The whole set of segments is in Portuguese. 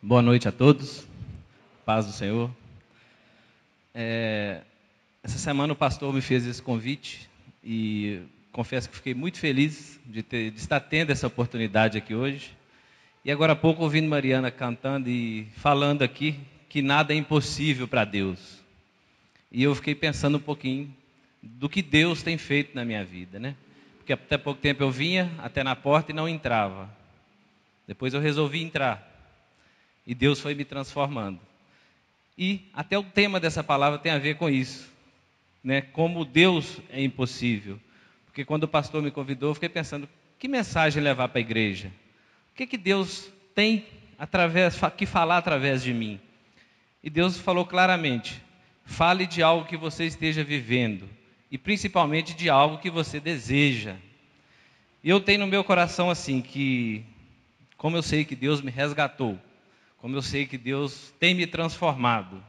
Boa noite a todos, paz do Senhor. Essa semana o pastor me fez esse convite e confesso que fiquei muito feliz de estar tendo essa oportunidade aqui hoje. E agora há pouco ouvindo Mariana cantando e falando aqui que nada é impossível para Deus. E eu fiquei pensando um pouquinho do que Deus tem feito na minha vida, né? Porque até pouco tempo eu vinha até na porta e não entrava. Depois eu resolvi entrar. E Deus foi me transformando. E até o tema dessa palavra tem a ver com isso, né? Como Deus é impossível. Porque quando o pastor me convidou, eu fiquei pensando, que mensagem levar para a igreja? O que Deus tem que falar através de mim? E Deus falou claramente, fale de algo que você esteja vivendo, e principalmente de algo que você deseja. E eu tenho no meu coração assim, que como eu sei que Deus me resgatou, como eu sei que Deus tem me transformado,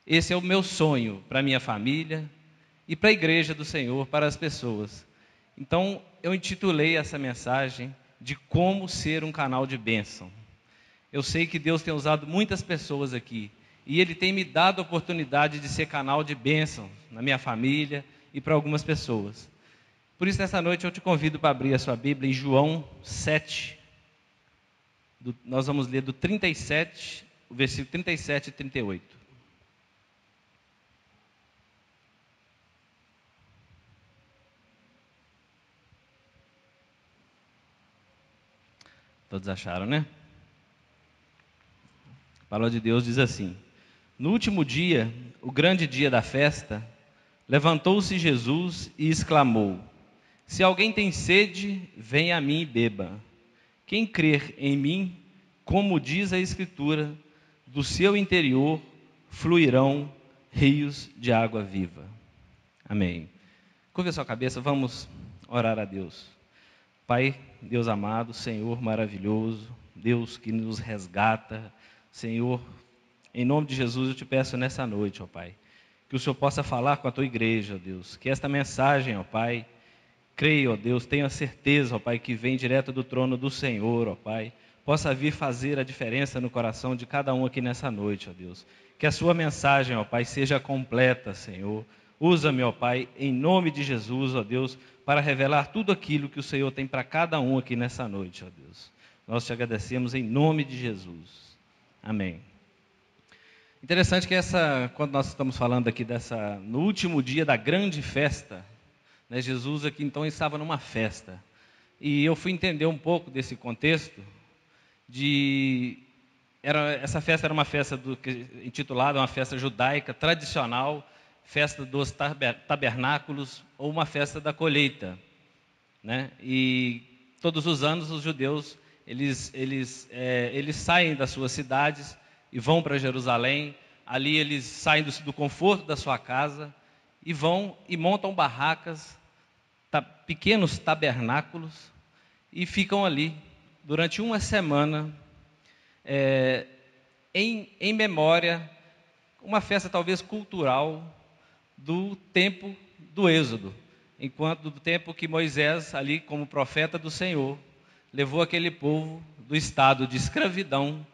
esse é o meu sonho para a minha família e para a igreja do Senhor, para as pessoas. Então, eu intitulei essa mensagem de como ser um canal de bênção. Eu sei que Deus tem usado muitas pessoas aqui e Ele tem me dado a oportunidade de ser canal de bênção na minha família e para algumas pessoas. Por isso, nessa noite eu te convido para abrir a sua Bíblia em João 7. Nós vamos ler do 37, o versículo 37 e 38. Todos acharam, né? A palavra de Deus diz assim: no último dia, o grande dia da festa, levantou-se Jesus e exclamou: se alguém tem sede, venha a mim e beba. Quem crer em mim, como diz a Escritura, do seu interior fluirão rios de água viva. Amém. Curva a sua cabeça, vamos orar a Deus. Pai, Deus amado, Senhor maravilhoso, Deus que nos resgata, Senhor, em nome de Jesus eu te peço nessa noite, ó Pai, que o Senhor possa falar com a tua igreja, ó Deus, que esta mensagem, ó Pai, creio, ó Deus, tenho a certeza, ó Pai, que vem direto do trono do Senhor, ó Pai, possa vir fazer a diferença no coração de cada um aqui nessa noite, ó Deus. Que a sua mensagem, ó Pai, seja completa, Senhor. Usa-me, ó Pai, em nome de Jesus, ó Deus, para revelar tudo aquilo que o Senhor tem para cada um aqui nessa noite, ó Deus. Nós te agradecemos em nome de Jesus. Amém. Interessante que quando nós estamos falando aqui no último dia da grande festa, né, Jesus aqui então estava numa festa. E eu fui entender um pouco desse contexto, essa festa era uma festa intitulada uma festa judaica tradicional, festa dos tabernáculos ou uma festa da colheita, né? E todos os anos os judeus eles saem das suas cidades e vão para Jerusalém. Ali eles saem do conforto da sua casa e vão e montam barracas, pequenos tabernáculos, e ficam ali durante uma semana em memória, uma festa talvez cultural do tempo do Êxodo, do tempo que Moisés, ali como profeta do Senhor, levou aquele povo do estado de escravidão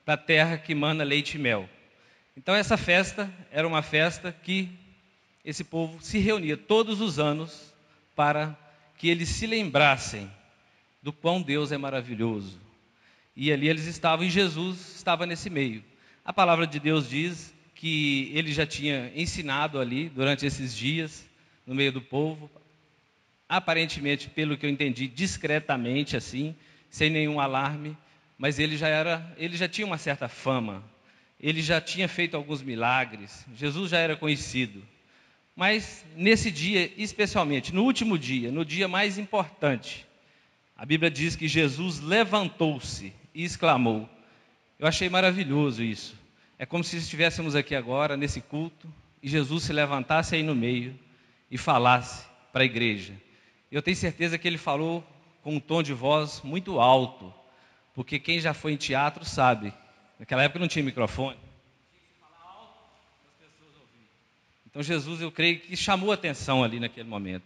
para a terra que mana leite e mel. Então essa festa era uma festa que esse povo se reunia todos os anos para que eles se lembrassem do quão Deus é maravilhoso. E ali eles estavam, e Jesus estava nesse meio. A palavra de Deus diz que ele já tinha ensinado ali durante esses dias, no meio do povo, aparentemente, pelo que eu entendi, discretamente assim, sem nenhum alarme, mas ele já tinha uma certa fama, ele já tinha feito alguns milagres, Jesus já era conhecido. Mas nesse dia, especialmente, no último dia, no dia mais importante, a Bíblia diz que Jesus levantou-se e exclamou. Eu achei maravilhoso isso. É como se estivéssemos aqui agora, nesse culto, e Jesus se levantasse aí no meio e falasse para a igreja. Eu tenho certeza que ele falou com um tom de voz muito alto, porque quem já foi em teatro sabe, naquela época não tinha microfone. Então Jesus, eu creio que chamou a atenção ali naquele momento.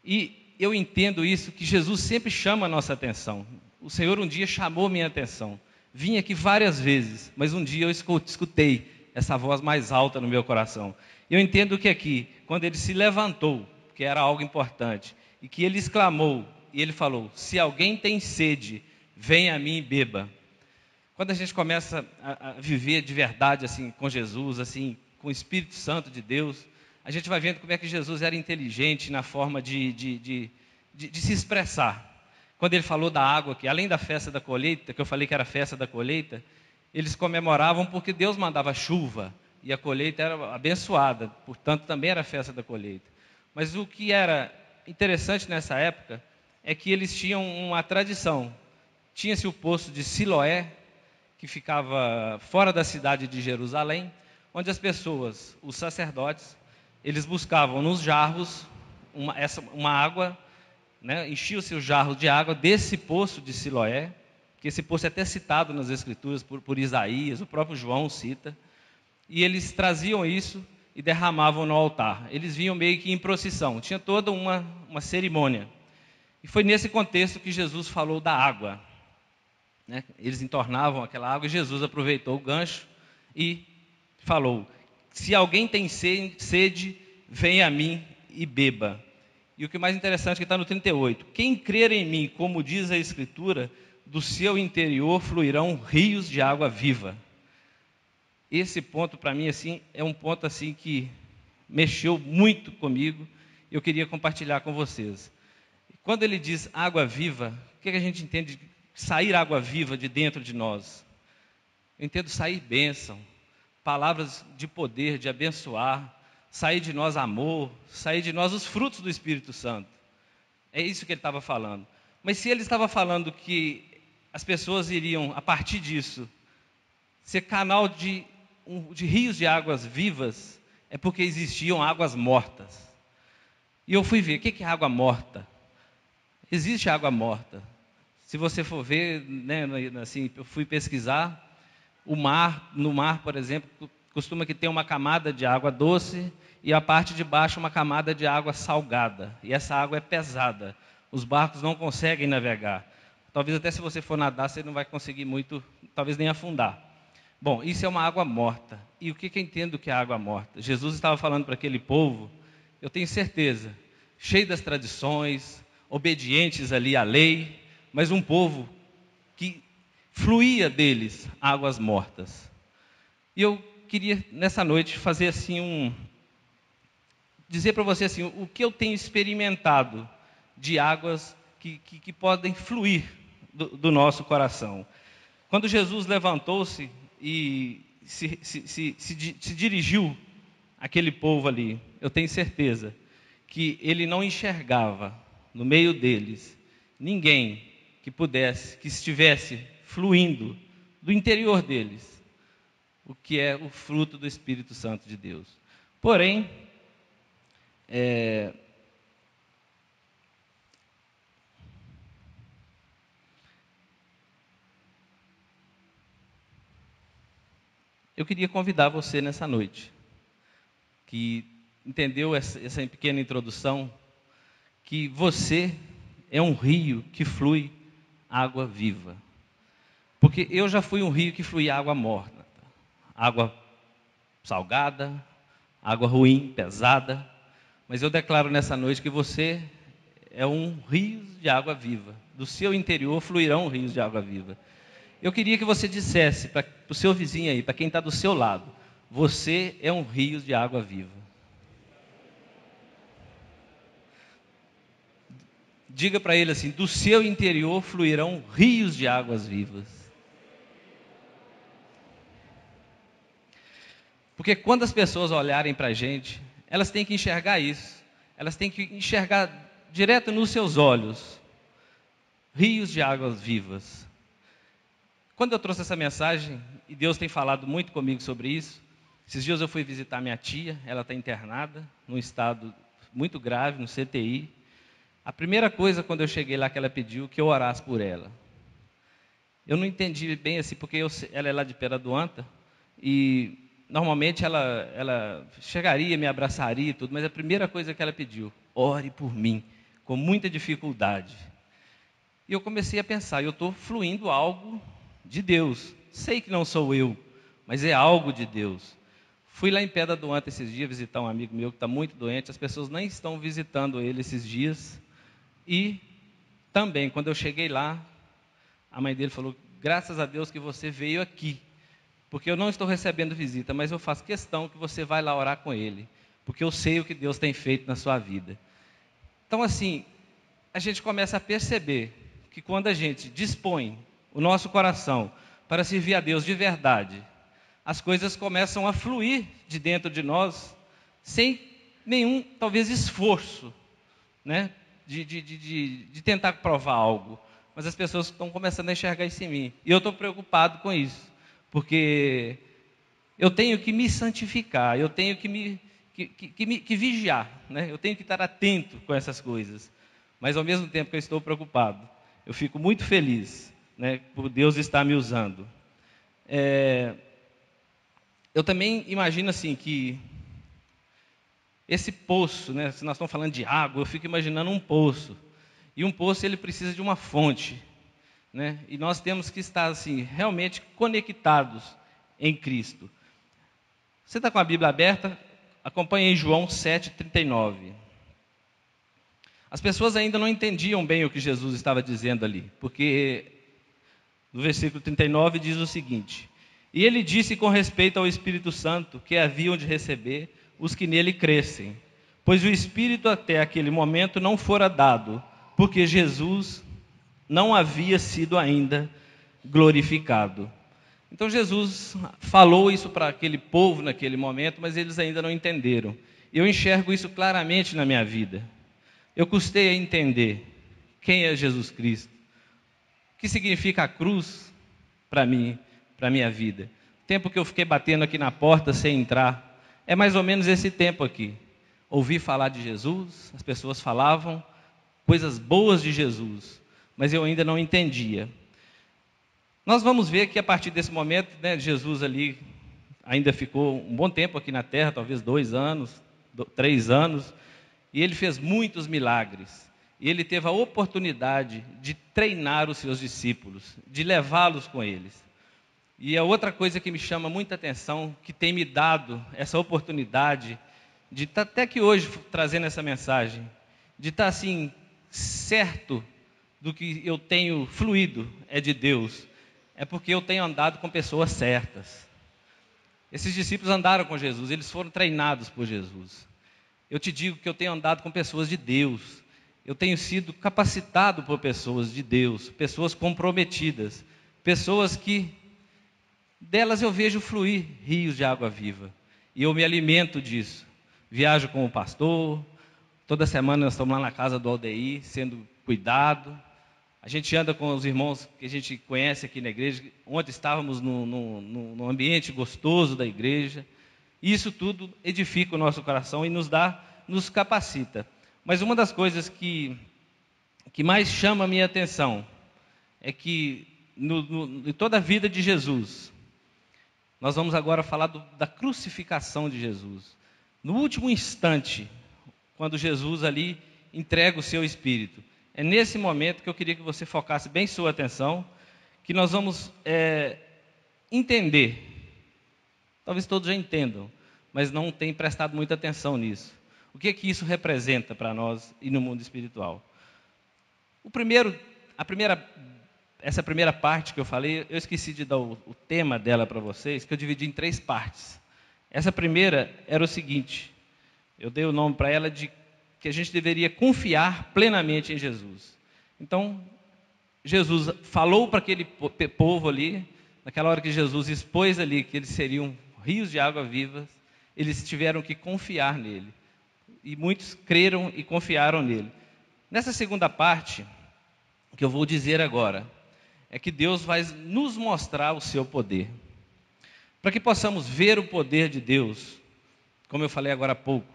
E eu entendo isso, que Jesus sempre chama a nossa atenção. O Senhor um dia chamou minha atenção. Vim aqui várias vezes, mas um dia eu escutei essa voz mais alta no meu coração. E eu entendo que aqui, quando ele se levantou, que era algo importante, e que ele exclamou, e ele falou: se alguém tem sede, venha a mim e beba. Quando a gente começa a viver de verdade assim com Jesus, assim, com o Espírito Santo de Deus, a gente vai vendo como é que Jesus era inteligente na forma de se expressar. Quando ele falou da água, que além da festa da colheita, que eu falei que era a festa da colheita, eles comemoravam porque Deus mandava chuva e a colheita era abençoada, portanto também era a festa da colheita. Mas o que era interessante nessa época é que eles tinham uma tradição. Tinha-se o poço de Siloé, que ficava fora da cidade de Jerusalém, onde as pessoas, os sacerdotes, eles buscavam nos jarros uma água, né, enchiam-se os jarros de água desse poço de Siloé, que esse poço é até citado nas Escrituras por Isaías, o próprio João cita, e eles traziam isso e derramavam no altar. Eles vinham meio que em procissão, tinha toda uma cerimônia. E foi nesse contexto que Jesus falou da água. Né? Eles entornavam aquela água e Jesus aproveitou o gancho e falou: se alguém tem sede, venha a mim e beba. E o que é mais interessante é que está no 38. Quem crer em mim, como diz a Escritura, do seu interior fluirão rios de água viva. Esse ponto para mim assim é um ponto assim que mexeu muito comigo. Eu queria compartilhar com vocês. Quando ele diz água viva, o que a gente entende de sair água viva de dentro de nós? Eu entendo sair bênção, palavras de poder, de abençoar, sair de nós amor, sair de nós os frutos do Espírito Santo. É isso que ele estava falando. Mas se ele estava falando que as pessoas iriam, a partir disso, ser canal de rios de águas vivas, é porque existiam águas mortas. E eu fui ver, o que é água morta? Existe água morta. Se você for ver, né, assim, eu fui pesquisar, no mar, por exemplo, costuma que ter uma camada de água doce e a parte de baixo uma camada de água salgada. E essa água é pesada. Os barcos não conseguem navegar. Talvez até se você for nadar, você não vai conseguir muito, talvez nem afundar. Bom, isso é uma água morta. E o que eu entendo que é água morta? Jesus estava falando para aquele povo, eu tenho certeza, cheio das tradições, obedientes ali à lei, mas um povo que fluía deles águas mortas. E eu queria, nessa noite, fazer assim dizer para você assim, o que eu tenho experimentado de águas que podem fluir do nosso coração. Quando Jesus levantou-se e se dirigiu àquele povo ali, eu tenho certeza que ele não enxergava no meio deles ninguém que estivesse fluindo do interior deles, o que é o fruto do Espírito Santo de Deus. Porém, eu queria convidar você nessa noite, que entendeu essa pequena introdução, que você é um rio que flui água viva. Porque eu já fui um rio que fluía água morna, água salgada, água ruim, pesada. Mas eu declaro nessa noite que você é um rio de água viva. Do seu interior fluirão rios de água viva. Eu queria que você dissesse para o seu vizinho aí, para quem está do seu lado: você é um rio de água viva. Diga para ele assim: do seu interior fluirão rios de águas vivas. Porque quando as pessoas olharem para a gente, elas têm que enxergar isso. Elas têm que enxergar direto nos seus olhos rios de águas vivas. Quando eu trouxe essa mensagem, e Deus tem falado muito comigo sobre isso, esses dias eu fui visitar minha tia, ela está internada, num estado muito grave, no CTI. A primeira coisa, quando eu cheguei lá, que ela pediu que eu orasse por ela. Eu não entendi bem assim, porque ela é lá de Pera do Anta, e normalmente ela chegaria, me abraçaria e tudo, mas a primeira coisa que ela pediu: ore por mim, com muita dificuldade. E eu comecei a pensar, eu estou fluindo algo de Deus. Sei que não sou eu, mas é algo de Deus. Fui lá em Pedra do Anta esses dias visitar um amigo meu que está muito doente. As pessoas nem estão visitando ele esses dias. E também, quando eu cheguei lá, a mãe dele falou: graças a Deus que você veio aqui, porque eu não estou recebendo visita, mas eu faço questão que você vai lá orar com ele, porque eu sei o que Deus tem feito na sua vida. Então, assim, a gente começa a perceber que quando a gente dispõe o nosso coração para servir a Deus de verdade, as coisas começam a fluir de dentro de nós, sem nenhum, talvez, esforço, né? De tentar provar algo. Mas as pessoas estão começando a enxergar isso em mim. E eu estou preocupado com isso, porque eu tenho que me santificar, eu tenho que vigiar, né? Eu tenho que estar atento com essas coisas. Mas ao mesmo tempo que eu estou preocupado, eu fico muito feliz, né, por Deus estar me usando. Eu também imagino assim que esse poço, né, se nós estamos falando de água, eu fico imaginando um poço. E um poço ele precisa de uma fonte, né? E nós temos que estar assim realmente conectados em Cristo. Você está com a Bíblia aberta? Acompanhe em João 7,39. As pessoas ainda não entendiam bem o que Jesus estava dizendo ali, porque no versículo 39 diz o seguinte: e ele disse com respeito ao Espírito Santo que haviam de receber os que nele crescem, pois o Espírito até aquele momento não fora dado, porque Jesus não havia sido ainda glorificado. Então Jesus falou isso para aquele povo naquele momento, mas eles ainda não entenderam. Eu enxergo isso claramente na minha vida. Eu custei a entender quem é Jesus Cristo, o que significa a cruz para mim, para a minha vida. O tempo que eu fiquei batendo aqui na porta sem entrar, é mais ou menos esse tempo aqui. Ouvi falar de Jesus, as pessoas falavam coisas boas de Jesus, mas eu ainda não entendia. Nós vamos ver que a partir desse momento, né, Jesus ali ainda ficou um bom tempo aqui na terra, talvez 2 anos, 3 anos, e ele fez muitos milagres. E ele teve a oportunidade de treinar os seus discípulos, de levá-los com eles. E a outra coisa que me chama muita atenção, que tem me dado essa oportunidade de estar até aqui hoje trazendo essa mensagem, de estar assim, certo do que eu tenho fluído é de Deus, é porque eu tenho andado com pessoas certas. Esses discípulos andaram com Jesus, eles foram treinados por Jesus. Eu te digo que eu tenho andado com pessoas de Deus, eu tenho sido capacitado por pessoas de Deus, pessoas comprometidas, pessoas que delas eu vejo fluir rios de água viva, e eu me alimento disso. Viajo com o pastor, toda semana nós estamos lá na casa do Aldeir, sendo cuidado. A gente anda com os irmãos que a gente conhece aqui na igreja. Ontem estávamos num ambiente gostoso da igreja. Isso tudo edifica o nosso coração e nos capacita. Mas uma das coisas que mais chama a minha atenção é que em toda a vida de Jesus, nós vamos agora falar da crucificação de Jesus. No último instante, quando Jesus ali entrega o seu espírito, é nesse momento que eu queria que você focasse bem sua atenção, que nós vamos entender. Talvez todos já entendam, mas não tenham prestado muita atenção nisso. O que é que isso representa para nós e no mundo espiritual? Essa primeira parte que eu falei, eu esqueci de dar o tema dela para vocês, que eu dividi em 3 partes. Essa primeira era o seguinte, eu dei o nome para ela de que a gente deveria confiar plenamente em Jesus. Então, Jesus falou para aquele povo ali, naquela hora que Jesus expôs ali que eles seriam rios de água vivas, eles tiveram que confiar nele. E muitos creram e confiaram nele. Nessa segunda parte, que eu vou dizer agora, é que Deus vai nos mostrar o seu poder. Para que possamos ver o poder de Deus, como eu falei agora há pouco,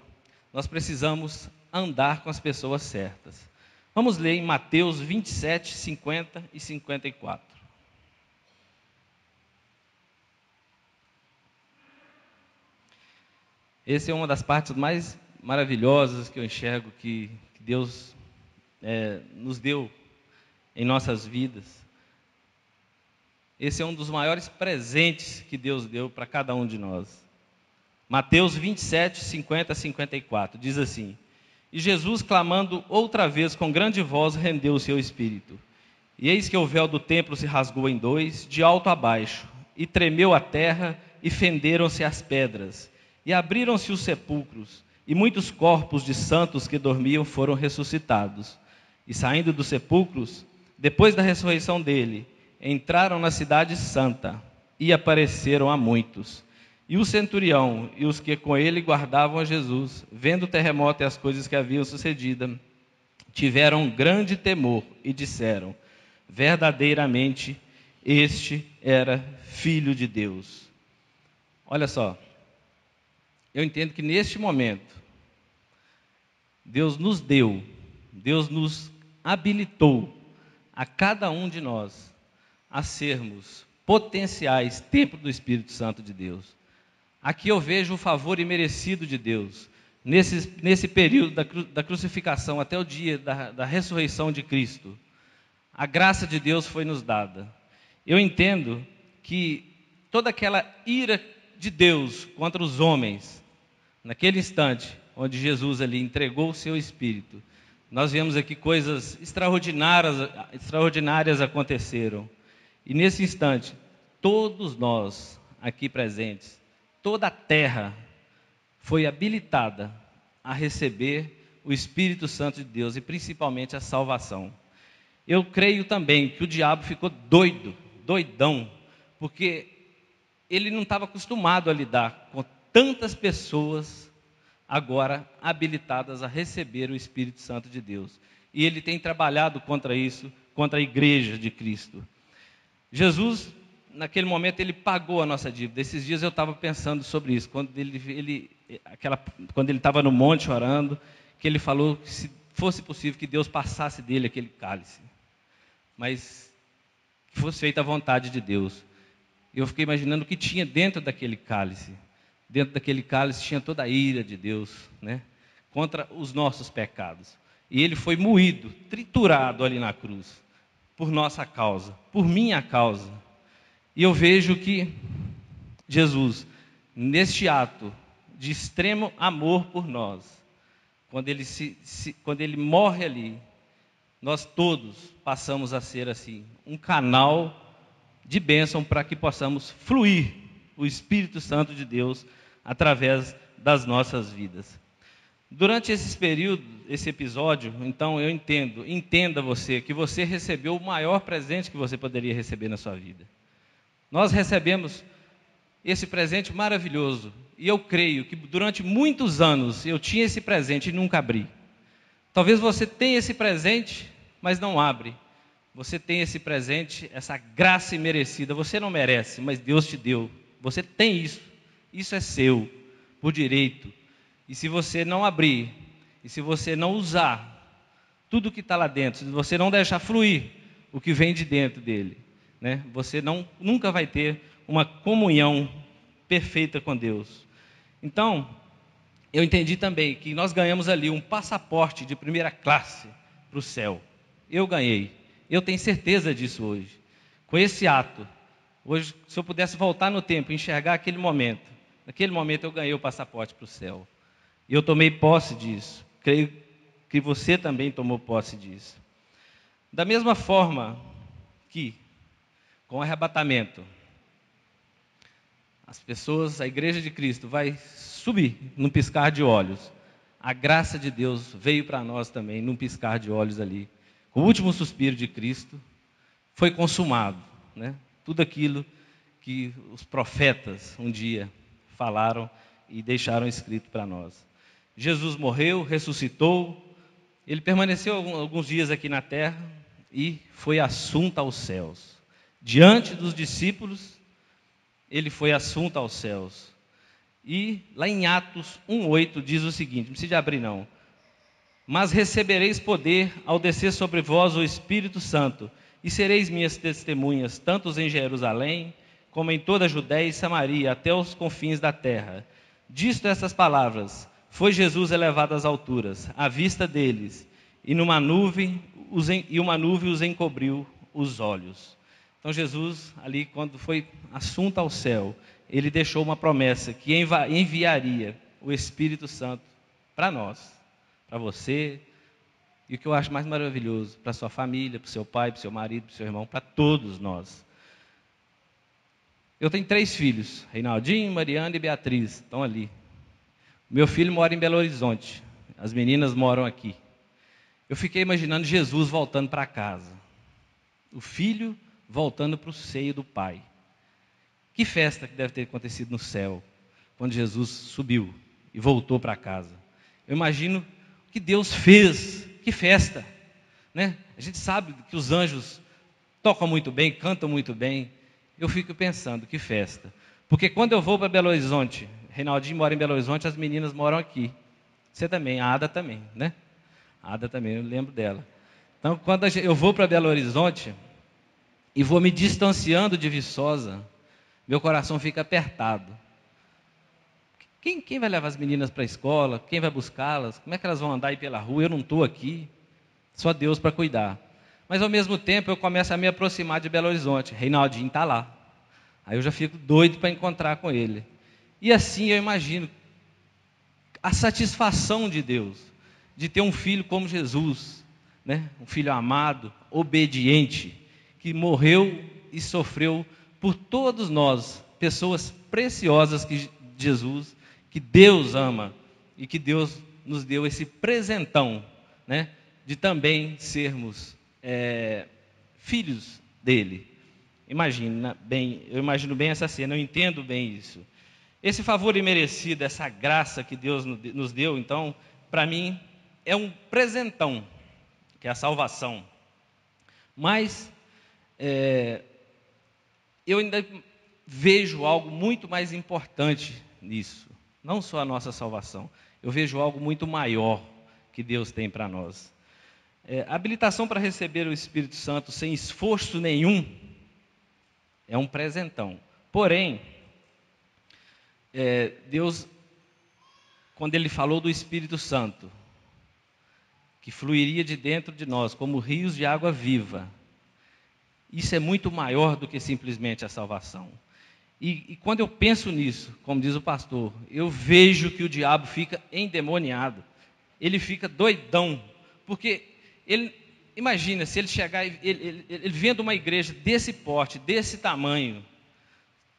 nós precisamos andar com as pessoas certas. Vamos ler em Mateus 27, 50 e 54. Essa é uma das partes mais maravilhosas que eu enxergo que Deus nos deu em nossas vidas. esse é um dos maiores presentes que Deus deu para cada um de nós. Mateus 27, 50 a 54, diz assim: E Jesus, clamando outra vez com grande voz, rendeu o seu espírito. E eis que o véu do templo se rasgou em dois, de alto a baixo, e tremeu a terra, e fenderam-se as pedras, e abriram-se os sepulcros, e muitos corpos de santos que dormiam foram ressuscitados. E saindo dos sepulcros, depois da ressurreição dele, entraram na cidade santa, e apareceram a muitos. E o centurião e os que com ele guardavam a Jesus, vendo o terremoto e as coisas que haviam sucedido, tiveram grande temor e disseram: verdadeiramente, este era Filho de Deus. Olha só, eu entendo que neste momento, Deus nos habilitou a cada um de nós a sermos potenciais templos do Espírito Santo de Deus. Aqui eu vejo o favor imerecido de Deus. Nesse período da crucificação até o dia da ressurreição de Cristo, a graça de Deus foi nos dada. Eu entendo que toda aquela ira de Deus contra os homens, naquele instante onde Jesus ali entregou o seu Espírito, nós vemos aqui coisas extraordinárias aconteceram. E nesse instante, todos nós aqui presentes, toda a terra foi habilitada a receber o Espírito Santo de Deus e principalmente a salvação. Eu creio também que o diabo ficou doidão, porque ele não estava acostumado a lidar com tantas pessoas agora habilitadas a receber o Espírito Santo de Deus. E ele tem trabalhado contra isso, contra a igreja de Cristo. Jesus, naquele momento, ele pagou a nossa dívida. Esses dias eu estava pensando sobre isso, quando ele estava no monte orando, que ele falou que se fosse possível que Deus passasse dele aquele cálice, mas que fosse feita a vontade de Deus. Eu fiquei imaginando o que tinha dentro daquele cálice. Dentro daquele cálice tinha toda a ira de Deus, né, contra os nossos pecados. E ele foi moído, triturado ali na cruz, por nossa causa, por minha causa. E eu vejo que Jesus, neste ato de extremo amor por nós, quando ele morre ali, nós todos passamos a ser assim, um canal de bênção para que possamos fluir o Espírito Santo de Deus através das nossas vidas. Durante esse episódio, então entenda você, que você recebeu o maior presente que você poderia receber na sua vida. Nós recebemos esse presente maravilhoso, e eu creio que durante muitos anos eu tinha esse presente e nunca abri. Talvez você tenha esse presente, mas não abre. Você tem esse presente, essa graça imerecida, você não merece, mas Deus te deu. Você tem isso, isso é seu, por direito. E se você não abrir, e se você não usar tudo que está lá dentro, se você não deixar fluir o que vem de dentro dele, né, você nunca vai ter uma comunhão perfeita com Deus. Então, eu entendi também que nós ganhamos ali um passaporte de primeira classe para o céu. Eu ganhei, eu tenho certeza disso hoje. Com esse ato, hoje, se eu pudesse voltar no tempo e enxergar aquele momento, naquele momento eu ganhei o passaporte para o céu. E eu tomei posse disso. Creio que você também tomou posse disso. Da mesma forma que, com o arrebatamento, as pessoas, a igreja de Cristo vai subir num piscar de olhos. A graça de Deus veio para nós também num piscar de olhos ali. Com o último suspiro de Cristo, foi consumado, né? Tudo aquilo que os profetas um dia falaram e deixaram escrito para nós. Jesus morreu, ressuscitou, ele permaneceu alguns dias aqui na terra e foi assunto aos céus. Diante dos discípulos, ele foi assunto aos céus. E lá em Atos 1:8 diz o seguinte, não precisa abrir não. Mas recebereis poder ao descer sobre vós o Espírito Santo, e sereis minhas testemunhas, tanto em Jerusalém, como em toda a Judéia e Samaria, até os confins da terra. Dito essas palavras, foi Jesus elevado às alturas, à vista deles, e uma nuvem os encobriu os olhos. Então Jesus, ali quando foi assunto ao céu, ele deixou uma promessa que enviaria o Espírito Santo para nós, para você, e o que eu acho mais maravilhoso, para sua família, para o seu pai, para o seu marido, para o seu irmão, para todos nós. Eu tenho 3 filhos, Reinaldinho, Mariana e Beatriz, estão ali. Meu filho mora em Belo Horizonte, as meninas moram aqui. Eu fiquei imaginando Jesus voltando para casa, o filho voltando para o seio do pai. Que festa que deve ter acontecido no céu, quando Jesus subiu e voltou para casa. Eu imagino o que Deus fez, que festa, né? A gente sabe que os anjos tocam muito bem, cantam muito bem. Eu fico pensando, que festa. Porque quando eu vou para Belo Horizonte, Reinaldinho mora em Belo Horizonte, as meninas moram aqui. Você também, a Ada também, né? A Ada também, eu lembro dela. Então, quando eu vou para Belo Horizonte e vou me distanciando de Viçosa, meu coração fica apertado. Quem vai levar as meninas para a escola? Quem vai buscá-las? Como é que elas vão andar aí pela rua? Eu não estou aqui. Só Deus para cuidar. Mas ao mesmo tempo eu começo a me aproximar de Belo Horizonte. Reinaldinho está lá. Aí eu já fico doido para encontrar com ele. E assim eu imagino a satisfação de Deus, de ter um filho como Jesus, né? Um filho amado, obediente, que morreu e sofreu por todos nós, pessoas preciosas que Jesus, que Deus ama e que Deus nos deu esse presentão, né? De também sermos filhos dele. Eu imagino bem essa cena, eu entendo bem isso. Esse favor imerecido, essa graça que Deus nos deu, então, para mim, é um presentão, que é a salvação. Mas eu ainda vejo algo muito mais importante nisso. Não só a nossa salvação. Eu vejo algo muito maior que Deus tem para nós. A habilitação para receber o Espírito Santo sem esforço nenhum é um presentão. Porém, Deus, quando Ele falou do Espírito Santo, que fluiria de dentro de nós como rios de água viva, isso é muito maior do que simplesmente a salvação. E quando eu penso nisso, como diz o pastor, eu vejo que o diabo fica endemoniado, ele fica doidão, porque imagina se ele chegar, ele vendo uma igreja desse porte, desse tamanho,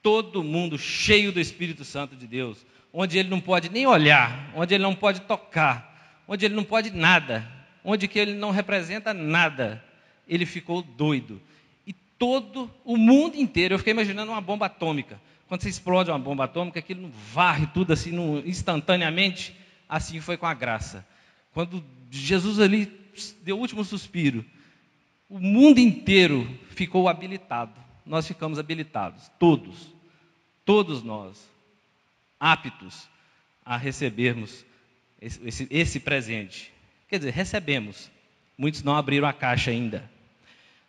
todo mundo cheio do Espírito Santo de Deus, onde ele não pode nem olhar, onde ele não pode tocar, onde ele não pode nada, onde que ele não representa nada, ele ficou doido. E todo o mundo inteiro, eu fiquei imaginando uma bomba atômica. Quando você explode uma bomba atômica, aquilo não varre tudo assim instantaneamente. Assim foi com a graça. Quando Jesus ali deu o último suspiro, o mundo inteiro ficou habilitado. Nós ficamos habilitados, todos nós, aptos a recebermos esse presente. Quer dizer, recebemos. Muitos não abriram a caixa ainda.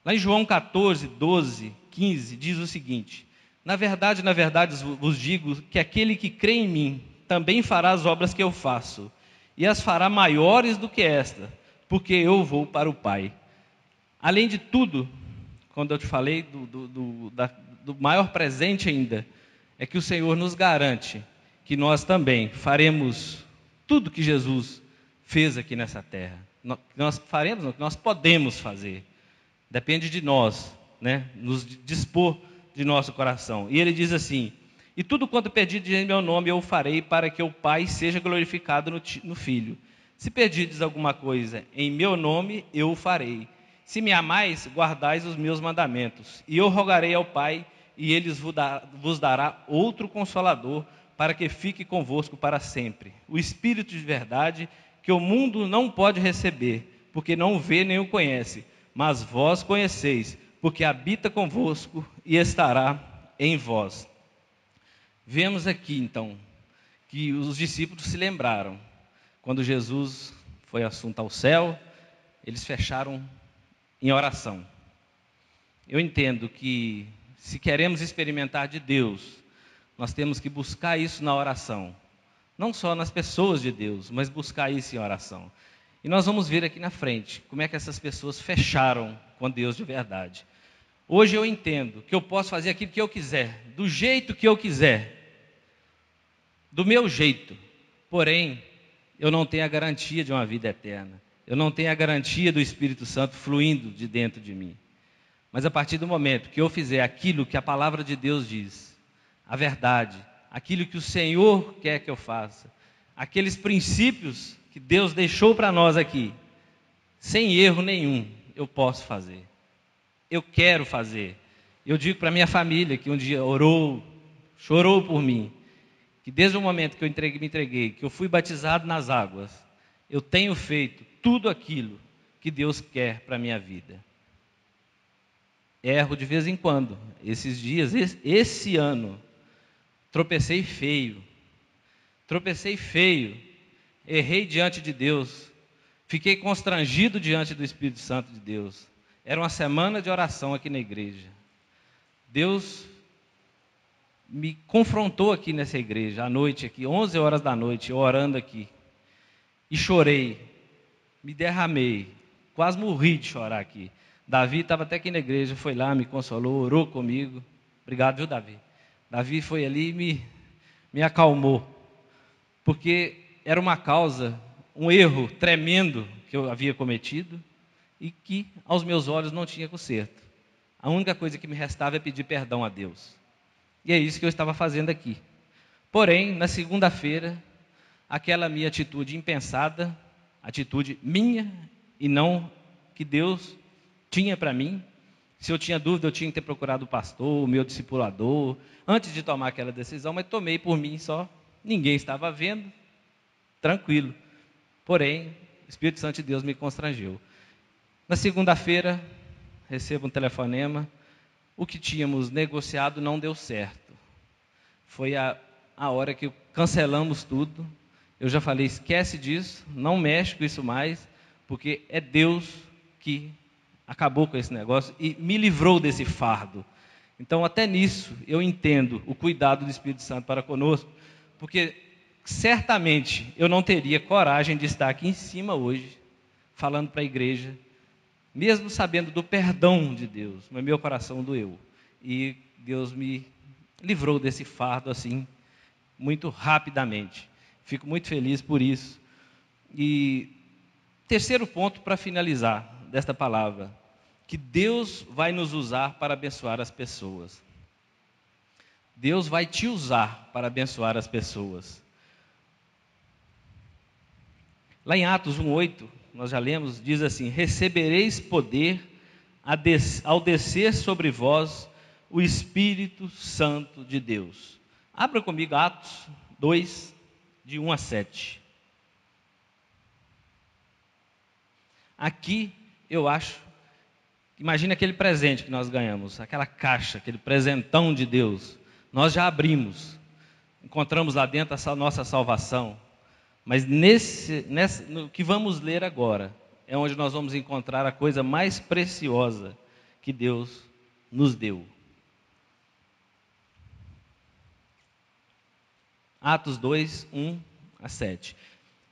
Lá em João 14, 12, 15, diz o seguinte: na verdade vos digo que aquele que crê em mim também fará as obras que eu faço, e as fará maiores do que esta, porque eu vou para o Pai. Além de tudo, quando eu te falei do maior presente ainda, é que o Senhor nos garante que nós também faremos tudo que Jesus fez aqui nessa terra. Nós faremos, não, que nós podemos fazer. Depende de nós, né? Nos dispor de nosso coração. E ele diz assim: e tudo quanto pedirdes em meu nome eu farei, para que o Pai seja glorificado no Filho. Se pedirdes alguma coisa em meu nome, eu o farei. Se me amais, guardais os meus mandamentos. E eu rogarei ao Pai, e ele vos dará outro Consolador, para que fique convosco para sempre. O Espírito de verdade, que o mundo não pode receber, porque não o vê nem o conhece. Mas vós conheceis, porque habita convosco e estará em vós. Vemos aqui, então, que os discípulos se lembraram. Quando Jesus foi assunto ao céu, eles fecharam em oração. Eu entendo que, se queremos experimentar de Deus, nós temos que buscar isso na oração. Não só nas pessoas de Deus, mas buscar isso em oração. E nós vamos ver aqui na frente como é que essas pessoas fecharam com Deus de verdade. Hoje eu entendo que eu posso fazer aquilo que eu quiser, do jeito que eu quiser, do meu jeito. Porém, eu não tenho a garantia de uma vida eterna. Eu não tenho a garantia do Espírito Santo fluindo de dentro de mim. Mas a partir do momento que eu fizer aquilo que a palavra de Deus diz, a verdade, aquilo que o Senhor quer que eu faça, aqueles princípios que Deus deixou para nós aqui, sem erro nenhum, eu posso fazer. Eu quero fazer. Eu digo para minha família que um dia orou, chorou por mim, que desde o momento que eu me entreguei, que eu fui batizado nas águas, eu tenho feito tudo aquilo que Deus quer para a minha vida. Erro de vez em quando. Esses dias, esse ano, tropecei feio. Errei diante de Deus. Fiquei constrangido diante do Espírito Santo de Deus. Era uma semana de oração aqui na igreja. Deus me confrontou aqui nessa igreja, à noite aqui, 11 horas da noite, eu orando aqui. E chorei, me derramei, quase morri de chorar aqui. Davi estava até aqui na igreja, foi lá, me consolou, orou comigo. Obrigado, viu, Davi? Davi foi ali e me acalmou. Porque era uma causa, um erro tremendo que eu havia cometido e que aos meus olhos não tinha conserto. A única coisa que me restava é pedir perdão a Deus. E é isso que eu estava fazendo aqui. Porém, na segunda-feira, aquela minha atitude impensada, atitude minha e não que Deus tinha para mim. Se eu tinha dúvida, eu tinha que ter procurado o pastor, o meu discipulador, antes de tomar aquela decisão, mas tomei por mim só. Ninguém estava vendo, tranquilo. Porém, o Espírito Santo de Deus me constrangeu. Na segunda-feira, recebo um telefonema. O que tínhamos negociado não deu certo. Foi a hora que cancelamos tudo. Eu já falei, esquece disso, não mexe com isso mais, porque é Deus que acabou com esse negócio e me livrou desse fardo. Então, até nisso, eu entendo o cuidado do Espírito Santo para conosco, porque certamente eu não teria coragem de estar aqui em cima hoje, falando para a igreja, mesmo sabendo do perdão de Deus, mas meu coração doeu. E Deus me livrou desse fardo assim, muito rapidamente. Fico muito feliz por isso. E terceiro ponto para finalizar desta palavra, que Deus vai nos usar para abençoar as pessoas. Deus vai te usar para abençoar as pessoas. Lá em Atos 1:8, nós já lemos, diz assim: recebereis poder ao descer sobre vós o Espírito Santo de Deus. Abra comigo Atos 2, de 1 a 7. Aqui eu acho, imagina aquele presente que nós ganhamos, aquela caixa, aquele presentão de Deus. Nós já abrimos, encontramos lá dentro a nossa salvação. Mas no que vamos ler agora, é onde nós vamos encontrar a coisa mais preciosa que Deus nos deu. Atos 2, 1 a 7.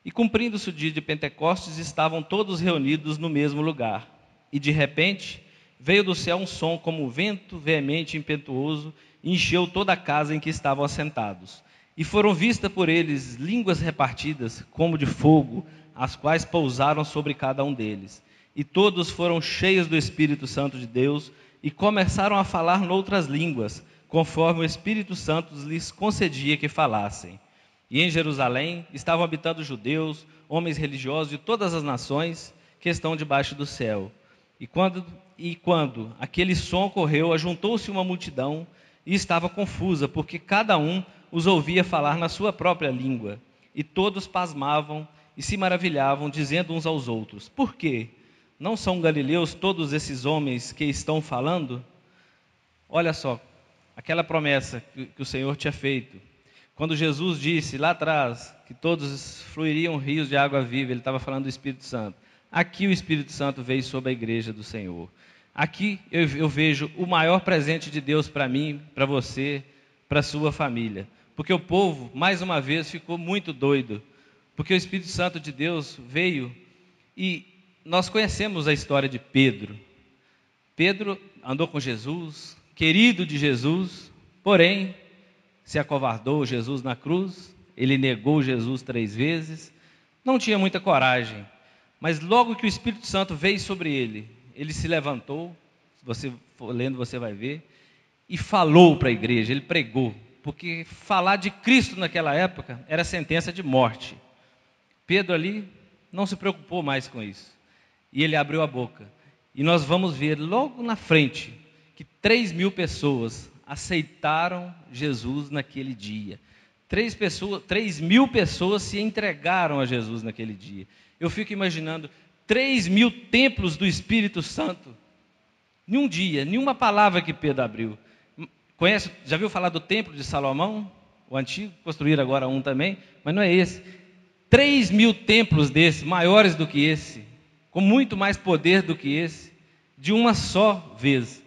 E cumprindo-se o dia de Pentecostes, estavam todos reunidos no mesmo lugar. E de repente, veio do céu um som como um vento veemente e impetuoso, e encheu toda a casa em que estavam assentados. E foram vistas por eles línguas repartidas, como de fogo, as quais pousaram sobre cada um deles. E todos foram cheios do Espírito Santo de Deus, e começaram a falar noutras línguas, conforme o Espírito Santo lhes concedia que falassem. E em Jerusalém estavam habitando judeus, homens religiosos de todas as nações que estão debaixo do céu. E quando aquele som ocorreu, ajuntou-se uma multidão e estava confusa, porque cada um os ouvia falar na sua própria língua. E todos pasmavam e se maravilhavam, dizendo uns aos outros: por quê? Não são galileus todos esses homens que estão falando? Olha só, aquela promessa que o Senhor tinha feito. Quando Jesus disse lá atrás que todos fluiriam rios de água viva, ele estava falando do Espírito Santo. Aqui o Espírito Santo veio sobre a igreja do Senhor. Aqui eu vejo o maior presente de Deus para mim, para você, para a sua família. Porque o povo, mais uma vez, ficou muito doido. Porque o Espírito Santo de Deus veio e nós conhecemos a história de Pedro. Pedro andou com Jesus, querido de Jesus, porém se acovardou Jesus na cruz, ele negou Jesus 3 vezes, não tinha muita coragem, mas logo que o Espírito Santo veio sobre ele, ele se levantou, se você for lendo você vai ver, e falou para a igreja, ele pregou, porque falar de Cristo naquela época era sentença de morte. Pedro ali não se preocupou mais com isso, e ele abriu a boca, e nós vamos ver logo na frente, que 3.000 pessoas aceitaram Jesus naquele dia. 3.000 pessoas se entregaram a Jesus naquele dia. Eu fico imaginando 3.000 templos do Espírito Santo, em um dia, nenhuma palavra que Pedro abriu. Conhece, já viu falar do templo de Salomão? O antigo, construíram agora um também, mas não é esse. 3.000 templos desses, maiores do que esse, com muito mais poder do que esse, de uma só vez,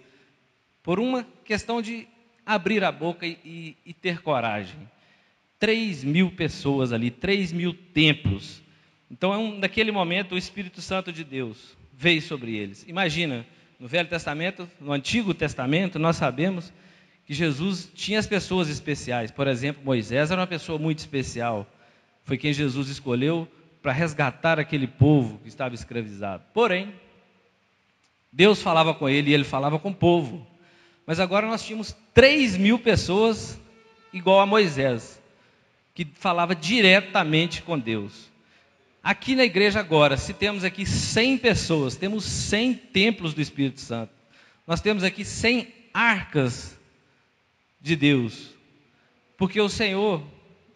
por uma questão de abrir a boca e ter coragem. 3.000 pessoas ali, 3.000 templos. Então, naquele momento, o Espírito Santo de Deus veio sobre eles. Imagina, no Velho Testamento, no Antigo Testamento, nós sabemos que Jesus tinha as pessoas especiais. Por exemplo, Moisés era uma pessoa muito especial. Foi quem Jesus escolheu para resgatar aquele povo que estava escravizado. Porém, Deus falava com ele e ele falava com o povo. Mas agora nós tínhamos 3.000 pessoas igual a Moisés, que falava diretamente com Deus. Aqui na igreja agora, se temos aqui 100 pessoas, temos 100 templos do Espírito Santo. Nós temos aqui 100 arcas de Deus, porque o Senhor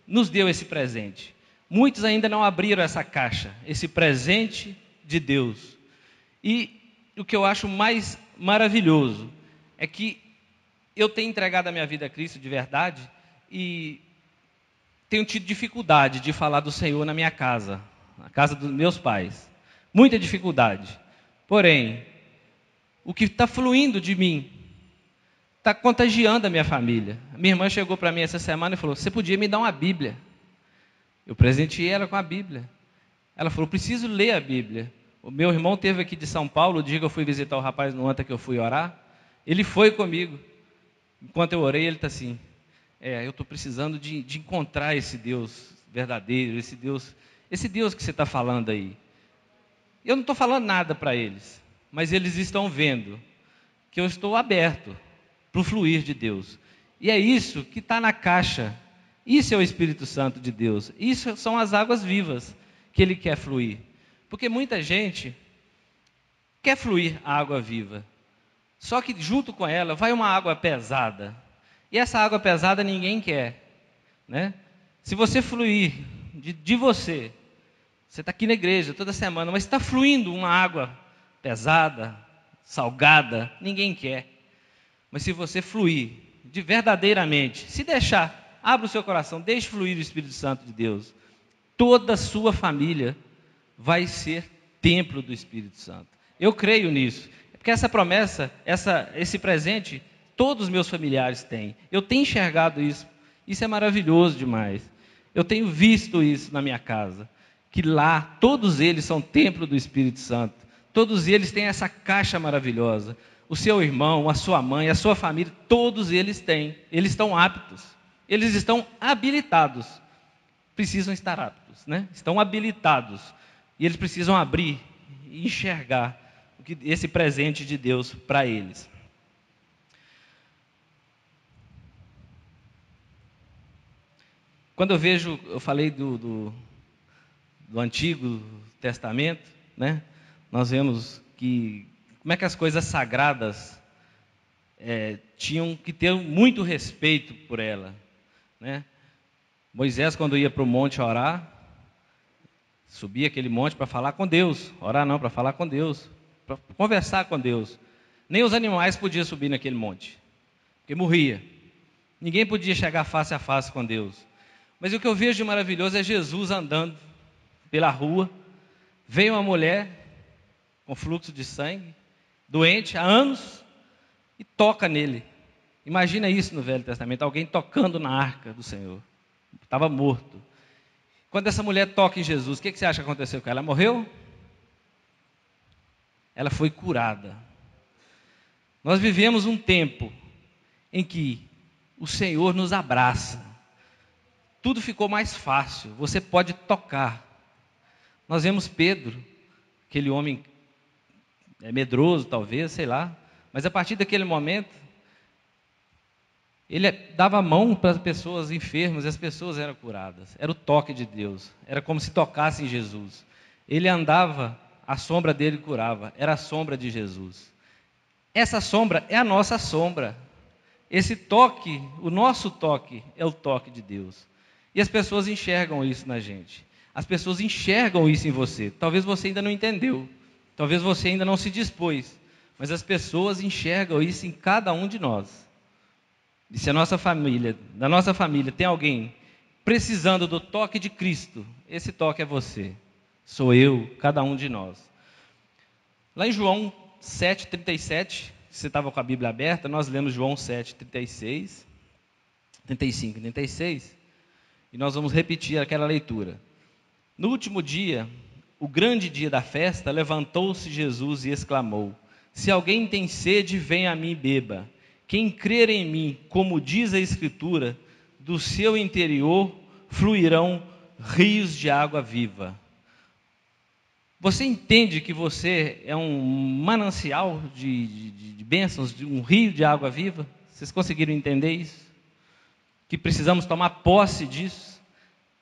nos deu esse presente. Muitos ainda não abriram essa caixa, esse presente de Deus. E o que eu acho mais maravilhoso é que eu tenho entregado a minha vida a Cristo de verdade e tenho tido dificuldade de falar do Senhor na minha casa, na casa dos meus pais. Muita dificuldade. Porém, o que está fluindo de mim está contagiando a minha família. A minha irmã chegou para mim essa semana e falou: você podia me dar uma Bíblia? Eu presenteei ela com a Bíblia. Ela falou: preciso ler a Bíblia. O meu irmão esteve aqui de São Paulo, o dia que eu fui visitar o rapaz no ontem que eu fui orar. Ele foi comigo. Enquanto eu orei, ele está assim: eu estou precisando de encontrar esse Deus verdadeiro, esse Deus que você está falando aí. Eu não estou falando nada para eles, mas eles estão vendo que eu estou aberto para o fluir de Deus. E é isso que está na caixa. Isso é o Espírito Santo de Deus. Isso são as águas vivas que Ele quer fluir. Porque muita gente quer fluir a água viva. Só que junto com ela vai uma água pesada. E essa água pesada ninguém quer, né? Se você fluir de você está aqui na igreja toda semana, mas está fluindo uma água pesada, salgada, ninguém quer. Mas se você fluir de verdadeiramente, se deixar, abra o seu coração, deixe fluir o Espírito Santo de Deus, toda a sua família vai ser templo do Espírito Santo. Eu creio nisso, porque essa promessa, esse presente, todos os meus familiares têm. Eu tenho enxergado isso. Isso é maravilhoso demais. Eu tenho visto isso na minha casa, que lá todos eles são templo do Espírito Santo. Todos eles têm essa caixa maravilhosa. O seu irmão, a sua mãe, a sua família, todos eles têm. Eles estão aptos. Eles estão habilitados. Precisam estar aptos, né? Estão habilitados. E eles precisam abrir e enxergar esse presente de Deus para eles. Quando eu falei do Antigo Testamento, né? Nós vemos que como é que as coisas sagradas tinham que ter muito respeito por ela, né? Moisés, quando ia para o monte orar, subia aquele monte para falar com Deus. Orar não, para falar com Deus, para conversar com Deus. Nem os animais podiam subir naquele monte, porque morria. Ninguém podia chegar face a face com Deus. Mas o que eu vejo de maravilhoso é Jesus andando pela rua. Veio uma mulher com fluxo de sangue, doente há anos, e toca nele. Imagina isso no Velho Testamento, alguém tocando na arca do Senhor. Estava morto. Quando essa mulher toca em Jesus, o que você acha que aconteceu com ela? Ela morreu? Ela foi curada. Nós vivemos um tempo em que o Senhor nos abraça. Tudo ficou mais fácil, você pode tocar. Nós vemos Pedro, aquele homem medroso talvez, sei lá, mas a partir daquele momento, ele dava a mão para as pessoas enfermas e as pessoas eram curadas. Era o toque de Deus, era como se tocasse em Jesus. Ele andava, a sombra dele curava, era a sombra de Jesus. Essa sombra é a nossa sombra. Esse toque, o nosso toque, é o toque de Deus. E as pessoas enxergam isso na gente. As pessoas enxergam isso em você. Talvez você ainda não entendeu. Talvez você ainda não se dispôs. Mas as pessoas enxergam isso em cada um de nós. E se a nossa família, da nossa família, tem alguém precisando do toque de Cristo, esse toque é você. Sou eu, cada um de nós. Lá em João 7,37, se você estava com a Bíblia aberta, nós lemos João 7,36, 35 e 36, e nós vamos repetir aquela leitura. No último dia, o grande dia da festa, levantou-se Jesus e exclamou: se alguém tem sede, venha a mim e beba. Quem crer em mim, como diz a Escritura, do seu interior fluirão rios de água viva. Você entende que você é um manancial de bênçãos, de um rio de água viva? Vocês conseguiram entender isso? Que precisamos tomar posse disso?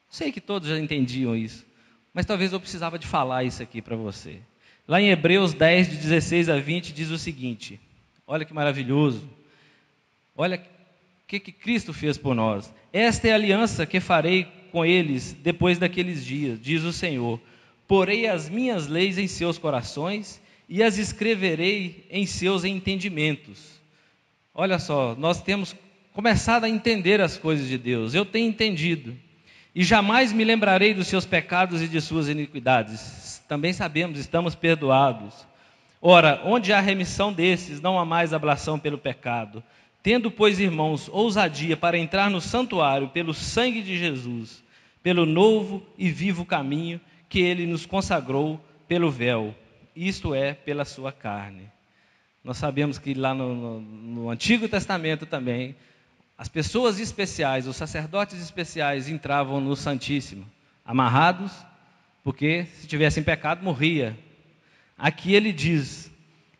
Sei que todos já entendiam isso, mas talvez eu precisava de falar isso aqui para você. Lá em Hebreus 10, de 16 a 20, diz o seguinte, olha que maravilhoso, olha o que Cristo fez por nós. Esta é a aliança que farei com eles depois daqueles dias, diz o Senhor. Porei as minhas leis em seus corações e as escreverei em seus entendimentos. Olha só, nós temos começado a entender as coisas de Deus. Eu tenho entendido. E jamais me lembrarei dos seus pecados e de suas iniquidades. Também sabemos, estamos perdoados. Ora, onde há remissão desses, não há mais ablação pelo pecado. Tendo, pois, irmãos, ousadia para entrar no santuário pelo sangue de Jesus, pelo novo e vivo caminho que ele nos consagrou pelo véu, isto é, pela sua carne. Nós sabemos que lá no Antigo Testamento também, as pessoas especiais, os sacerdotes especiais entravam no Santíssimo, amarrados, porque se tivessem pecado, morria. Aqui ele diz,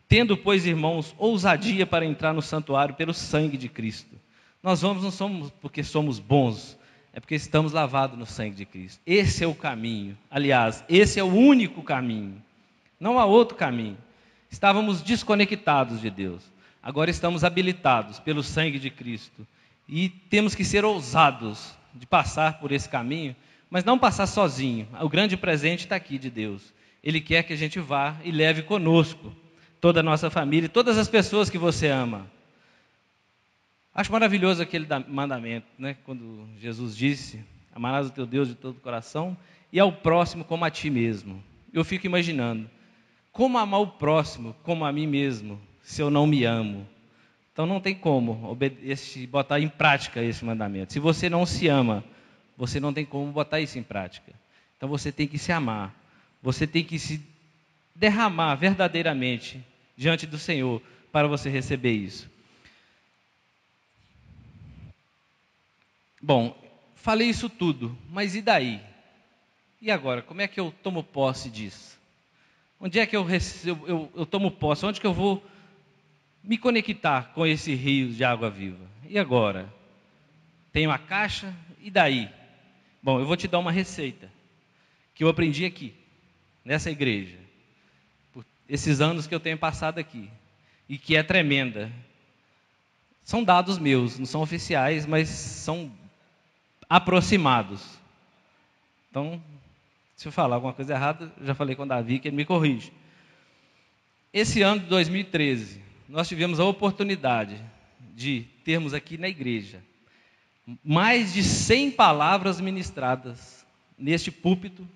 tendo, pois, irmãos, ousadia para entrar no santuário pelo sangue de Cristo. Nós vamos, não somos porque somos bons, é porque estamos lavados no sangue de Cristo. Esse é o caminho. Aliás, esse é o único caminho. Não há outro caminho. Estávamos desconectados de Deus. Agora estamos habilitados pelo sangue de Cristo. E temos que ser ousados de passar por esse caminho, mas não passar sozinho. O grande presente está aqui de Deus. Ele quer que a gente vá e leve conosco toda a nossa família, todas as pessoas que você ama. Acho maravilhoso aquele mandamento, né? Quando Jesus disse, amarás o teu Deus de todo o coração e ao próximo como a ti mesmo. Eu fico imaginando, como amar o próximo como a mim mesmo, se eu não me amo? Então não tem como botar em prática esse mandamento. Se você não se ama, você não tem como botar isso em prática. Então você tem que se amar, você tem que se derramar verdadeiramente diante do Senhor para você receber isso. Bom, falei isso tudo, mas e daí? E agora, como é que eu tomo posse disso? Onde é que eu tomo posse? Onde que eu vou me conectar com esse rio de água viva? E agora? Tenho a caixa, e daí? Bom, eu vou te dar uma receita, que eu aprendi aqui, nessa igreja, por esses anos que eu tenho passado aqui, e que é tremenda. São dados meus, não são oficiais, mas são aproximados. Então, se eu falar alguma coisa errada, já falei com o Davi que ele me corrige. Esse ano de 2013, nós tivemos a oportunidade de termos aqui na igreja mais de 100 palavras ministradas neste púlpito,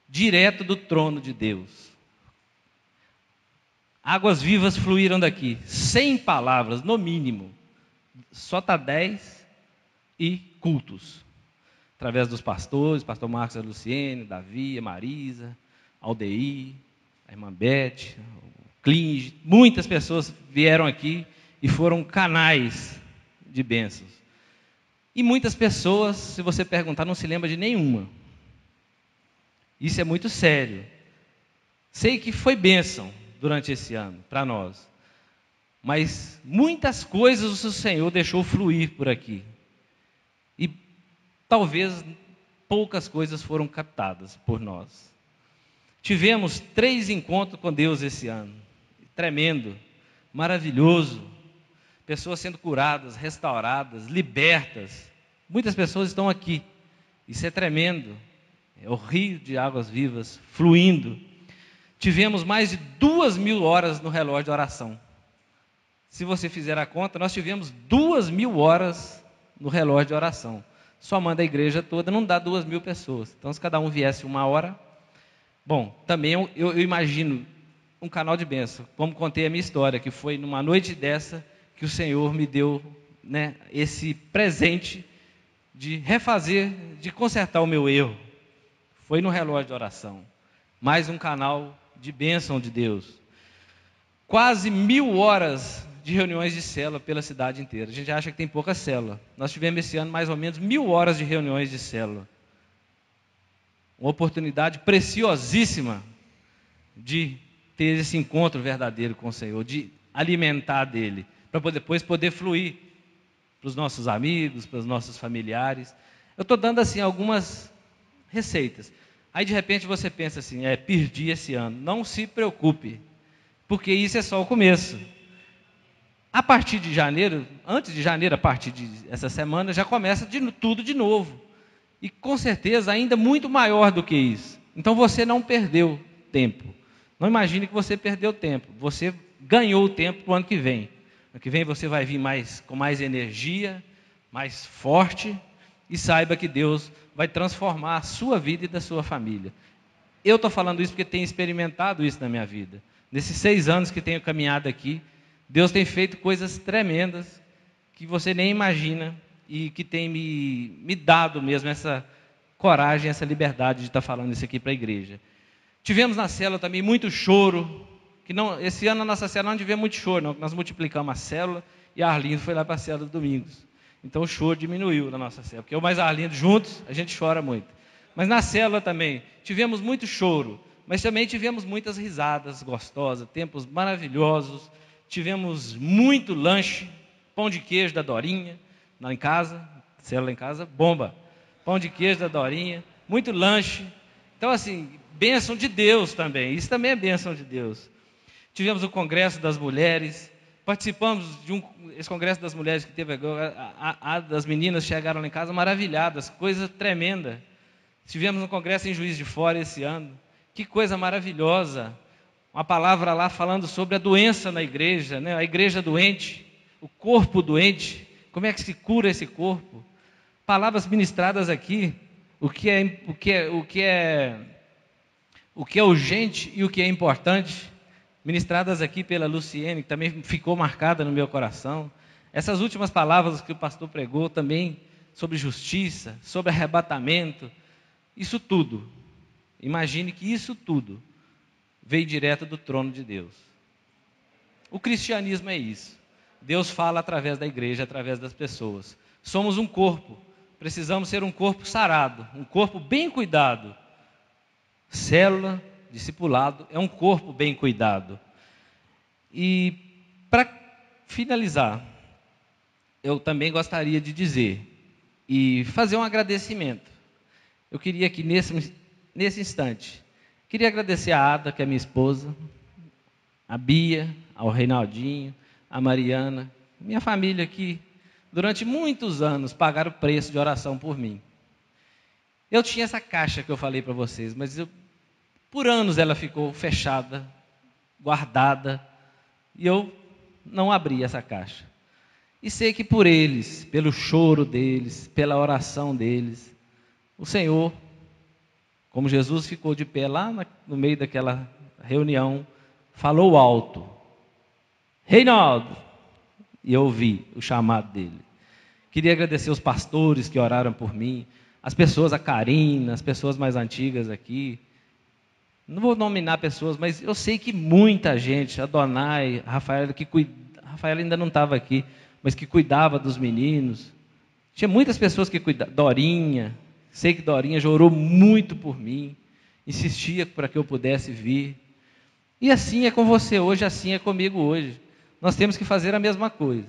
direto do trono de Deus. Águas vivas fluíram daqui, 100 palavras no mínimo, só está 10 e cultos, através dos pastores, pastor Marcos, a Luciene, Davi, a Marisa, Aldeir, a irmã Beth, o Clean, muitas pessoas vieram aqui e foram canais de bênçãos. E muitas pessoas, se você perguntar, não se lembra de nenhuma. Isso é muito sério. Sei que foi bênção durante esse ano para nós, mas muitas coisas o Senhor deixou fluir por aqui. E talvez poucas coisas foram captadas por nós. Tivemos 3 encontros com Deus esse ano. Tremendo, maravilhoso. Pessoas sendo curadas, restauradas, libertas. Muitas pessoas estão aqui. Isso é tremendo. É o rio de águas vivas fluindo. Tivemos mais de 2.000 horas no relógio de oração. Se você fizer a conta, nós tivemos 2.000 horas no relógio de oração. Somando a igreja toda, não dá 2.000 pessoas. Então, se cada um viesse 1 hora... Bom, também eu imagino um canal de bênção. Como contei a minha história, que foi numa noite dessa que o Senhor me deu, né, esse presente de refazer, de consertar o meu erro. Foi no relógio de oração. Mais um canal de bênção de Deus. Quase 1.000 horas de reuniões de célula pela cidade inteira. A gente acha que tem pouca célula. Nós tivemos esse ano mais ou menos 1.000 horas de reuniões de célula. Uma oportunidade preciosíssima de ter esse encontro verdadeiro com o Senhor, de alimentar dele, para depois poder fluir para os nossos amigos, para os nossos familiares. Eu estou dando assim algumas receitas. Aí de repente você pensa assim, perdi esse ano. Não se preocupe, porque isso é só o começo. A partir de janeiro, antes de janeiro, a partir dessa semana, já começa tudo de novo. E com certeza ainda muito maior do que isso. Então você não perdeu tempo. Não imagine que você perdeu tempo. Você ganhou o tempo para o ano que vem. Ano que vem você vai vir com mais energia, mais forte. E saiba que Deus vai transformar a sua vida e da sua família. Eu estou falando isso porque tenho experimentado isso na minha vida. Nesses 6 anos que tenho caminhado aqui, Deus tem feito coisas tremendas que você nem imagina e que tem me dado mesmo essa coragem, essa liberdade de estar falando isso aqui para a igreja. Tivemos na célula também muito choro, esse ano na nossa célula não tivemos muito choro, não, nós multiplicamos a célula e a Arlindo foi lá para a célula domingos. Então o choro diminuiu na nossa célula, porque eu mais a Arlindo juntos, a gente chora muito. Mas na célula também tivemos muito choro, mas também tivemos muitas risadas gostosas, tempos maravilhosos, tivemos muito lanche, pão de queijo da Dorinha, lá em casa, célula em casa, bomba. Pão de queijo da Dorinha, muito lanche. Então, assim, bênção de Deus também. Isso também é bênção de Deus. Tivemos o Congresso das Mulheres. Participamos esse Congresso das Mulheres que teve agora. As meninas chegaram lá em casa maravilhadas, coisa tremenda. Tivemos um congresso em Juiz de Fora esse ano. Que coisa maravilhosa. Uma palavra lá falando sobre a doença na igreja, né? A igreja doente, o corpo doente. Como é que se cura esse corpo? Palavras ministradas aqui, o que é urgente e o que é importante, ministradas aqui pela Luciene, que também ficou marcada no meu coração. Essas últimas palavras que o pastor pregou também sobre justiça, sobre arrebatamento, isso tudo, imagine que isso tudo veio direto do trono de Deus. O cristianismo é isso. Deus fala através da igreja, através das pessoas. Somos um corpo, precisamos ser um corpo sarado, um corpo bem cuidado. Célula, discipulado, é um corpo bem cuidado. E para finalizar, eu também gostaria de dizer e fazer um agradecimento. Eu queria que nesse instante, queria agradecer a Ada, que é minha esposa, a Bia, ao Reinaldinho, a Mariana, minha família que durante muitos anos pagaram o preço de oração por mim. Eu tinha essa caixa que eu falei para vocês, mas por anos ela ficou fechada, guardada, e eu não abri essa caixa. E sei que por eles, pelo choro deles, pela oração deles, o Senhor, como Jesus ficou de pé lá no meio daquela reunião, falou alto: Reinaldo! E eu ouvi o chamado dele. Queria agradecer os pastores que oraram por mim, as pessoas, a Karina, as pessoas mais antigas aqui, Não vou nominar pessoas, mas eu sei que muita gente, a Donai, a Rafaela, Rafaela ainda não estava aqui, mas que cuidava dos meninos. Tinha muitas pessoas que cuidavam. Dorinha, sei que Dorinha já orou muito por mim, insistia para que eu pudesse vir. E assim é com você hoje, assim é comigo hoje. Nós temos que fazer a mesma coisa.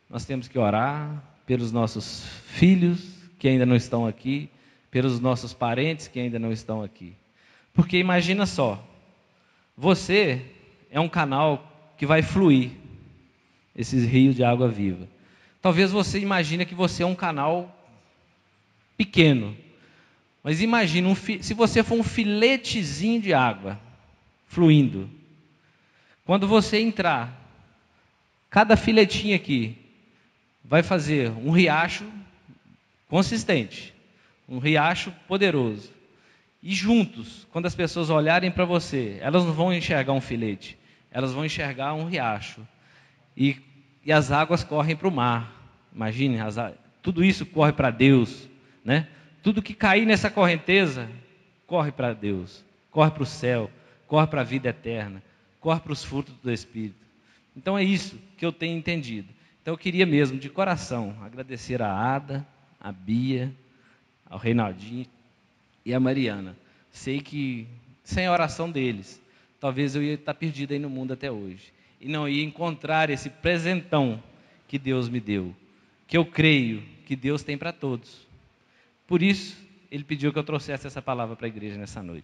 Nós temos que orar pelos nossos filhos que ainda não estão aqui, pelos nossos parentes que ainda não estão aqui. Porque imagina só, você é um canal que vai fluir esses rios de água viva. Talvez você imagine que você é um canal pequeno, mas imagine se você for um filetezinho de água fluindo. Quando você entrar, cada filetinho aqui vai fazer um riacho consistente, um riacho poderoso. E juntos, quando as pessoas olharem para você, elas não vão enxergar um filete, elas vão enxergar um riacho. E as águas correm para o mar. Imagine, tudo isso corre para Deus, né? Tudo que cair nessa correnteza, corre para Deus, corre para o céu, corre para a vida eterna, corre para os frutos do Espírito. Então é isso que eu tenho entendido. Então eu queria mesmo, de coração, agradecer a Ada, a Bia, ao Reinaldinho e a Mariana. Sei que sem a oração deles, talvez eu ia estar perdido aí no mundo até hoje. E não ia encontrar esse presentão que Deus me deu, que eu creio que Deus tem para todos. Por isso, Ele pediu que eu trouxesse essa palavra para a igreja nessa noite.